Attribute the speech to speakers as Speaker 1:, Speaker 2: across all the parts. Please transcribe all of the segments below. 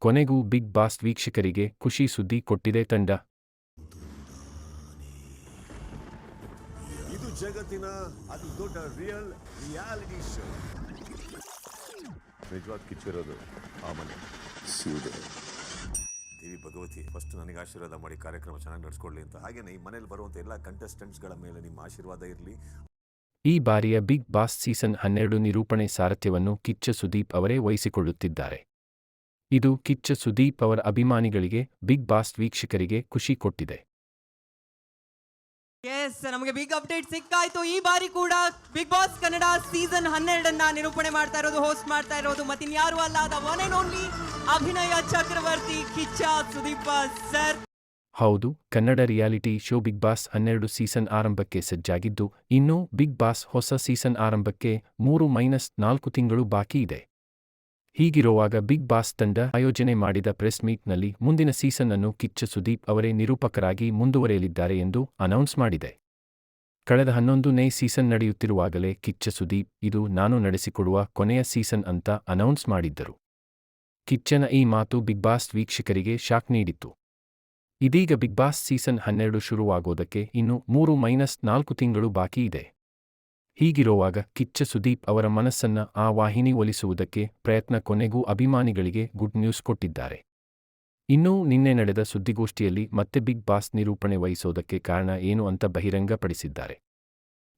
Speaker 1: ಕೊನೆಗೂ big boss ವೀಕ್ಷಕರಿಗೆ ಖುಷಿ ಸುದ್ದಿ ಕೊಟ್ಟಿದೆ ತಂಡ.
Speaker 2: ಇದು ಜಗತ್ತಿನ ಅತಿ ದೊಡ್ಡ ರಿಯಾಲಿಟಿ ಶೋ. ನಿಜವಾದ ಕಿಚ್ಚಿರೋದು ಆ ಮನೆ ದೇವಿ ಭಗವತಿ ಫಸ್ಟ್ ನನಗೆ ಆಶೀರ್ವಾದ ಮಾಡಿ ಕಾರ್ಯಕ್ರಮ ಚೆನ್ನಾಗಿ ನಡೆಸ್ಕೊಳ್ಳಿ ಅಂತ. ಹಾಗೇನೆ ಈ ಮನೇಲಿ ಬರುವಂಥ ಎಲ್ಲ ಕಂಟೆಸ್ಟೆಂಟ್ಸ್ಗಳ ಮೇಲೆ ನಿಮ್ಮ ಆಶೀರ್ವಾದ ಇರಲಿ.
Speaker 1: ಈ ಬಾರಿಯ ಬಿಗ್ ಬಾಸ್ ಸೀಸನ್ 12 ನಿರೂಪಣೆ ಸಾರಥ್ಯವನ್ನು ಕಿಚ್ಚ ಸುದೀಪ್ ಅವರೇ ವಹಿಸಿಕೊಳ್ಳುತ್ತಿದ್ದಾರೆ. ಇದು ಕಿಚ್ಚ ಸುದೀಪ್ ಅವರ ಅಭಿಮಾನಿಗಳಿಗೆ, ಬಿಗ್ ಬಾಸ್ ವೀಕ್ಷಕರಿಗೆ ಖುಷಿ ಕೊಟ್ಟಿದೆ.
Speaker 3: ನಮಗೆ ಬಿಗ್ ಅಪ್ಡೇಟ್ ಸಿಕ್ಕಾಯ್ತು. ಈ ಬಾರಿ ಕೂಡ ಬಿಗ್ ಬಾಸ್ ಕನ್ನಡ ಸೀಸನ್ 12 ನಿರೂಪಣೆ ಮಾಡ್ತಾ ಇರೋದು, ಹೋಸ್ಟ್ ಮಾಡ್ತಾ ಇರೋದು ಮತ್ತಿನ್ಯಾರು ಅಲ್ಲ, ದ ಒನ್ ಅಂಡ್ ಓನ್ಲಿ ಅಭಿನಯ ಚಕ್ರವರ್ತಿ ಕಿಚ್ಚ ಸುದೀಪ್ ಸರ್.
Speaker 1: ಹೌದು, Kannada reality show Bigg Boss 12 season ಆರಂಭಕ್ಕೆ ಸಜ್ಜಾಗಿದ್ದು, ಇನ್ನೂ ಬಿಗ್ ಬಾಸ್ ಹೊಸ ಸೀಸನ್ ಆರಂಭಕ್ಕೆ 3-4 ತಿಂಗಳು ಬಾಕಿ ಇದೆ. ಹೀಗಿರುವಾಗ ಬಿಗ್ ಬಾಸ್ ತಂಡ ಆಯೋಜನೆ ಮಾಡಿದ ಪ್ರೆಸ್ ಮೀಟ್ನಲ್ಲಿ ಮುಂದಿನ ಸೀಸನ್ ಅನ್ನು ಕಿಚ್ಚ ಸುದೀಪ್ ಅವರೇ ನಿರೂಪಕರಾಗಿ ಮುಂದುವರೆಯಲಿದ್ದಾರೆ ಎಂದು ಅನೌನ್ಸ್ ಮಾಡಿದೆ. ಕಳೆದ 11ನೇ ಸೀಸನ್ ನಡೆಯುತ್ತಿರುವಾಗಲೇ ಕಿಚ್ಚ ಸುದೀಪ್ ಇದು ನಾನು ನಡೆಸಿಕೊಡುವ ಕೊನೆಯ ಸೀಸನ್ ಅಂತ ಅನೌನ್ಸ್ ಮಾಡಿದ್ದರು. ಕಿಚ್ಚನ ಈ ಮಾತು ಬಿಗ್ ಬಾಸ್ ವೀಕ್ಷಕರಿಗೆ ಶಾಕ್ ನೀಡಿತ್ತು. ಇದೀಗ ಬಿಗ್ ಬಾಸ್ ಸೀಸನ್ 12 ಶುರುವಾಗೋದಕ್ಕೆ ಇನ್ನು 3-4 ತಿಂಗಳು ಬಾಕಿ ಇದೆ. ಹೀಗಿರುವಾಗ ಕಿಚ್ಚ ಸುದೀಪ್ ಅವರ ಮನಸ್ಸನ್ನ ಆ ವಾಹಿನಿ ಒಲಿಸುವುದಕ್ಕೆ ಪ್ರಯತ್ನ ಕೊನೆಗೂ ಅಭಿಮಾನಿಗಳಿಗೆ ಗುಡ್ ನ್ಯೂಸ್ ಕೊಟ್ಟಿದ್ದಾರೆ. ಇನ್ನೂ ನಿನ್ನೆ ನಡೆದ ಸುದ್ದಿಗೋಷ್ಠಿಯಲ್ಲಿ ಮತ್ತೆ ಬಿಗ್ ಬಾಸ್ ನಿರೂಪಣೆ ವಹಿಸೋದಕ್ಕೆ ಕಾರಣ ಏನು ಅಂತ ಬಹಿರಂಗಪಡಿಸಿದ್ದಾರೆ.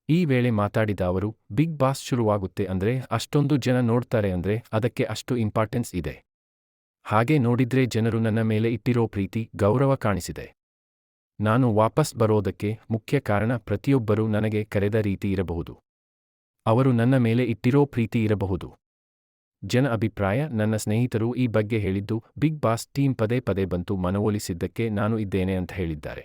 Speaker 1: ಈ ವೇಳೆ ಮಾತಾಡಿದ ಅವರು, ಬಿಗ್ ಬಾಸ್ ಶುರುವಾಗುತ್ತೆ ಅಂದ್ರೆ ಅಷ್ಟೊಂದು ಜನ ನೋಡ್ತಾರೆ ಅಂದ್ರೆ ಅದಕ್ಕೆ ಅಷ್ಟು ಇಂಪಾರ್ಟೆನ್ಸ್ ಇದೆ. ಹಾಗೆ ನೋಡಿದ್ರೆ ಜನರು ನನ್ನ ಮೇಲೆ ಇಟ್ಟಿರೋ ಪ್ರೀತಿ, ಗೌರವ ಕಾಣಿಸಿದೆ. ನಾನು ವಾಪಸ್ ಬರೋದಕ್ಕೆ ಮುಖ್ಯ ಕಾರಣ ಪ್ರತಿಯೊಬ್ಬರೂ ನನಗೆ ಕರೆದ ರೀತಿ ಇರಬಹುದು. ಅವರು ನನ್ನ ಮೇಲೆ ಇಟ್ಟಿರೋ ಪ್ರೀತಿ ಇರಬಹುದು. ಜನ ಅಭಿಪ್ರಾಯ, ನನ್ನ ಸ್ನೇಹಿತರು ಈ ಬಗ್ಗೆ ಹೇಳಿದ್ದು, ಬಿಗ್ ಬಾಸ್ ಟೀಮ್ ಪದೇ ಪದೇ ಬಂತು ಮನವೊಲಿಸಿದ್ದಕ್ಕೆ ನಾನು ಇದ್ದೇನೆ ಅಂತ ಹೇಳಿದ್ದಾರೆ.